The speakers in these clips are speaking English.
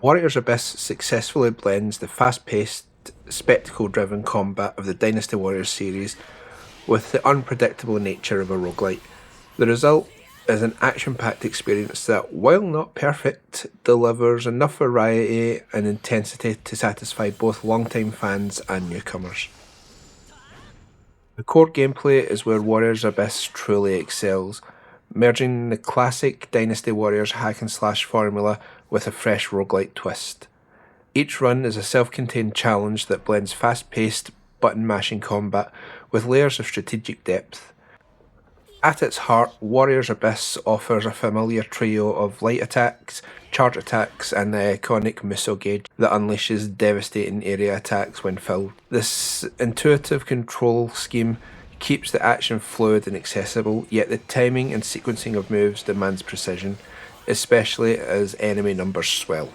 Warriors Abyss successfully blends the fast-paced, spectacle-driven combat of the Dynasty Warriors series with the unpredictable nature of a roguelite. The result is an action-packed experience that, while not perfect, delivers enough variety and intensity to satisfy both long-time fans and newcomers. The core gameplay is where Warriors Abyss truly excels, merging the classic Dynasty Warriors hack-and-slash formula with a fresh roguelite twist. Each run is a self-contained challenge that blends fast-paced, button-mashing combat with layers of strategic depth. At its heart, Warriors Abyss offers a familiar trio of light attacks, charge attacks, and the iconic Musou gauge that unleashes devastating area attacks when filled. This intuitive control scheme keeps the action fluid and accessible, yet the timing and sequencing of moves demands precision, especially as enemy numbers swell.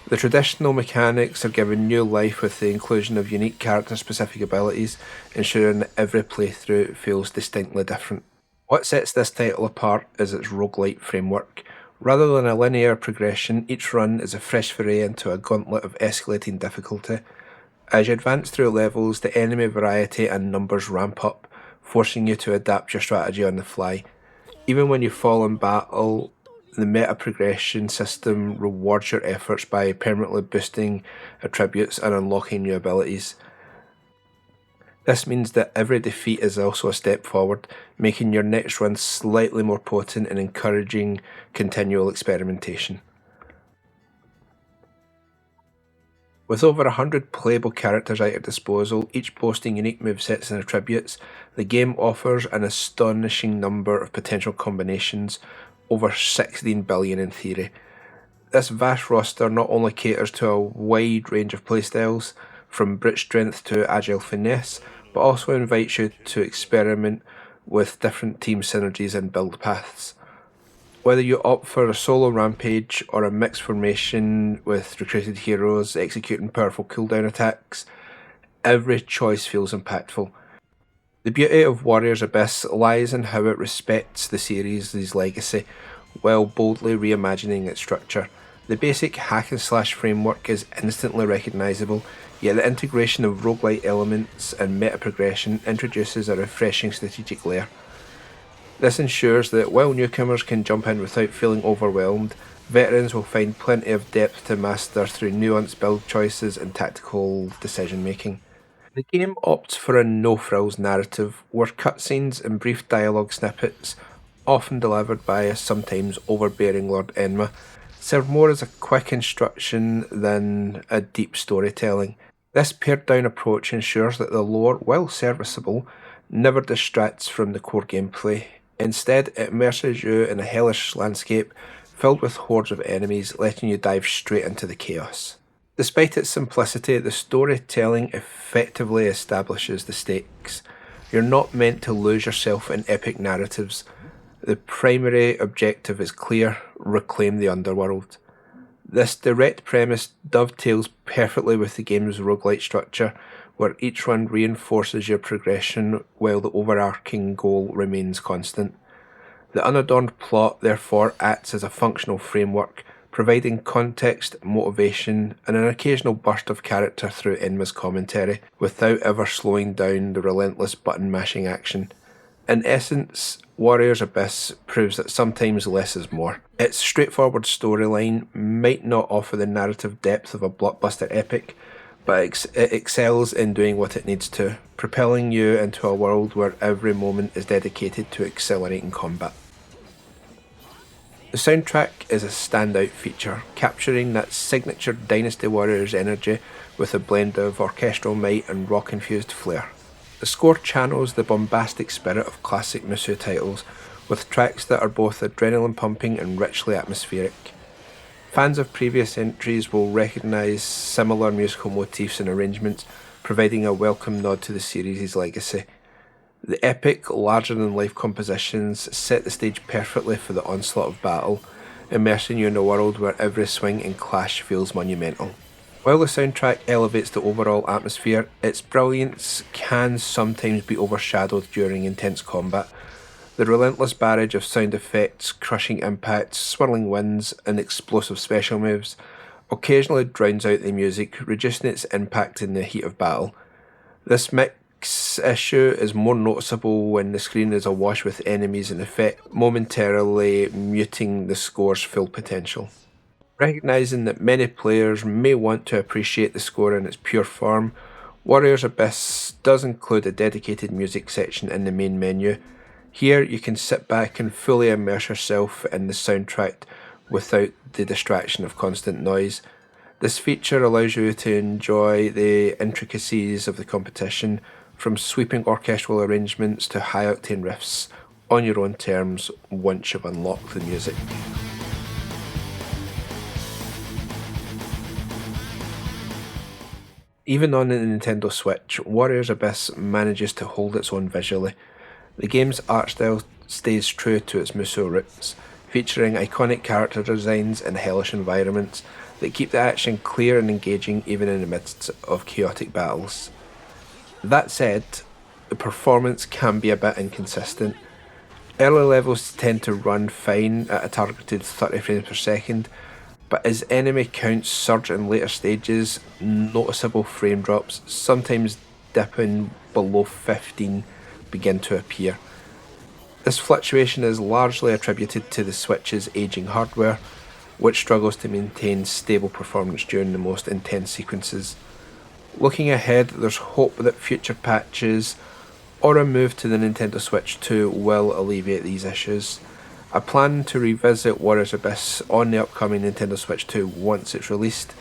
The traditional mechanics are given new life with the inclusion of unique character-specific abilities, ensuring that every playthrough feels distinctly different. What sets this title apart is its roguelite framework. Rather than a linear progression, each run is a fresh foray into a gauntlet of escalating difficulty. As you advance through levels, the enemy variety and numbers ramp up, forcing you to adapt your strategy on the fly. Even when you fall in battle, the meta progression system rewards your efforts by permanently boosting attributes and unlocking new abilities. This means that every defeat is also a step forward, making your next run slightly more potent and encouraging continual experimentation. With over 100 playable characters at your disposal, each boasting unique movesets and attributes, the game offers an astonishing number of potential combinations, over 16 billion in theory. This vast roster not only caters to a wide range of playstyles, from brute strength to agile finesse, but also invites you to experiment with different team synergies and build paths. Whether you opt for a solo rampage or a mixed formation with recruited heroes executing powerful cooldown attacks, every choice feels impactful. The beauty of Warriors Abyss lies in how it respects the series' legacy, while boldly reimagining its structure. The basic hack-and-slash framework is instantly recognisable, yet the integration of roguelite elements and meta progression introduces a refreshing strategic layer. This ensures that while newcomers can jump in without feeling overwhelmed, veterans will find plenty of depth to master through nuanced build choices and tactical decision making. The game opts for a no-frills narrative, where cutscenes and brief dialogue snippets, often delivered by a sometimes overbearing Lord Enma, serve more as a quick instruction than a deep storytelling. This pared-down approach ensures that the lore, while serviceable, never distracts from the core gameplay. Instead, it immerses you in a hellish landscape filled with hordes of enemies, letting you dive straight into the chaos. Despite its simplicity, the storytelling effectively establishes the stakes. You're not meant to lose yourself in epic narratives. The primary objective is clear: reclaim the underworld. This direct premise dovetails perfectly with the game's roguelite structure, where each run reinforces your progression while the overarching goal remains constant. The unadorned plot, therefore, acts as a functional framework, providing context, motivation, and an occasional burst of character through Enma's commentary, without ever slowing down the relentless button-mashing action. In essence, Warriors Abyss proves that sometimes less is more. Its straightforward storyline might not offer the narrative depth of a blockbuster epic, but it excels in doing what it needs to, propelling you into a world where every moment is dedicated to accelerating combat. The soundtrack is a standout feature, capturing that signature Dynasty Warriors energy with a blend of orchestral might and rock-infused flair. The score channels the bombastic spirit of classic Musou titles, with tracks that are both adrenaline-pumping and richly atmospheric. Fans of previous entries will recognise similar musical motifs and arrangements, providing a welcome nod to the series' legacy. The epic, larger-than-life compositions set the stage perfectly for the onslaught of battle, immersing you in a world where every swing and clash feels monumental. While the soundtrack elevates the overall atmosphere, its brilliance can sometimes be overshadowed during intense combat. The relentless barrage of sound effects, crushing impacts, swirling winds, and explosive special moves occasionally drowns out the music, reducing its impact in the heat of battle. This mix issue is more noticeable when the screen is awash with enemies in effect, momentarily muting the score's full potential. Recognising that many players may want to appreciate the score in its pure form, Warriors Abyss does include a dedicated music section in the main menu. Here you can sit back and fully immerse yourself in the soundtrack without the distraction of constant noise. This feature allows you to enjoy the intricacies of the competition, from sweeping orchestral arrangements to high-octane riffs, on your own terms once you've unlocked the music. Even on the Nintendo Switch, Warriors Abyss manages to hold its own visually. The game's art style stays true to its Musou roots, featuring iconic character designs and hellish environments that keep the action clear and engaging even in the midst of chaotic battles. That said, the performance can be a bit inconsistent. Early levels tend to run fine at a targeted 30 frames per second, but as enemy counts surge in later stages, noticeable frame drops, sometimes dipping below 15, begin to appear. This fluctuation is largely attributed to the Switch's aging hardware, which struggles to maintain stable performance during the most intense sequences. Looking ahead, there's hope that future patches or a move to the Nintendo Switch 2 will alleviate these issues. I plan to revisit Warriors Abyss on the upcoming Nintendo Switch 2 once it's released,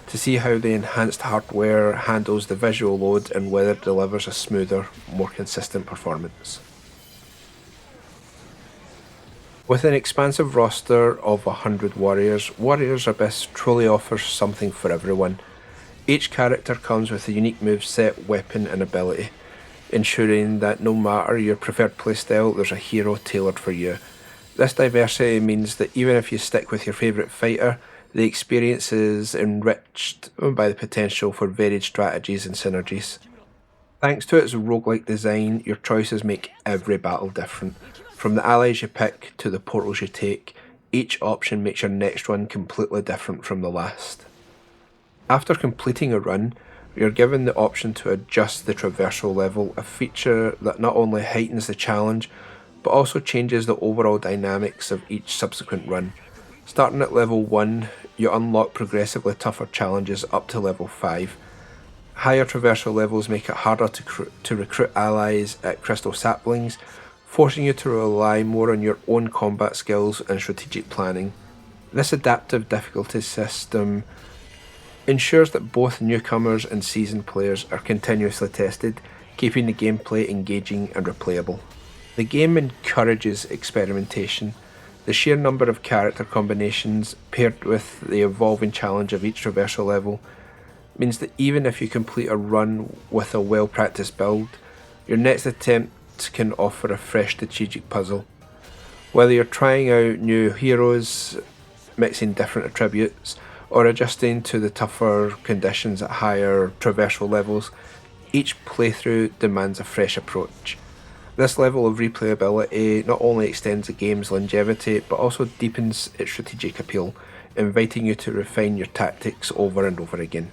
to see how the enhanced hardware handles the visual load and whether it delivers a smoother, more consistent performance. With an expansive roster of 100 warriors, Warriors Abyss truly offers something for everyone. Each character comes with a unique moveset, weapon and ability, ensuring that no matter your preferred playstyle, there's a hero tailored for you. This diversity means that even if you stick with your favourite fighter, the experience is enriched by the potential for varied strategies and synergies. Thanks to its roguelike design, your choices make every battle different. From the allies you pick to the portals you take, each option makes your next run completely different from the last. After completing a run, you're given the option to adjust the traversal level, a feature that not only heightens the challenge, but also changes the overall dynamics of each subsequent run. Starting at level 1, you unlock progressively tougher challenges up to level 5. Higher traversal levels make it harder to recruit allies at crystal saplings, forcing you to rely more on your own combat skills and strategic planning. This adaptive difficulty system ensures that both newcomers and seasoned players are continuously tested, keeping the gameplay engaging and replayable. The game encourages experimentation. The sheer number of character combinations, paired with the evolving challenge of each traversal level, means that even if you complete a run with a well-practiced build, your next attempt can offer a fresh strategic puzzle. Whether you're trying out new heroes, mixing different attributes, or adjusting to the tougher conditions at higher traversal levels, each playthrough demands a fresh approach. This level of replayability not only extends the game's longevity, but also deepens its strategic appeal, inviting you to refine your tactics over and over again.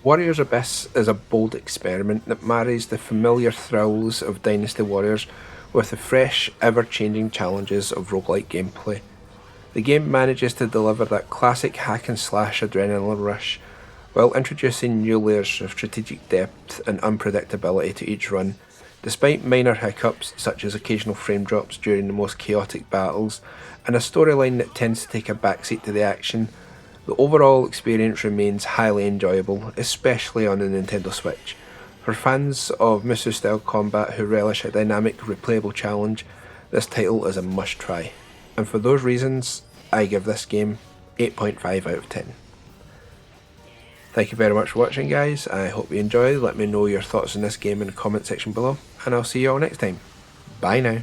Warriors Abyss is a bold experiment that marries the familiar thrills of Dynasty Warriors with the fresh, ever-changing challenges of roguelike gameplay. The game manages to deliver that classic hack-and-slash adrenaline rush, while introducing new layers of strategic depth and unpredictability to each run. Despite minor hiccups such as occasional frame drops during the most chaotic battles, and a storyline that tends to take a backseat to the action, the overall experience remains highly enjoyable, especially on the Nintendo Switch. For fans of Musou-style combat who relish a dynamic, replayable challenge, this title is a must-try. And for those reasons, I give this game 8.5 out of 10. Thank you very much for watching, guys. I hope you enjoyed. Let me know your thoughts on this game in the comment section below, and I'll see you all next time. Bye now.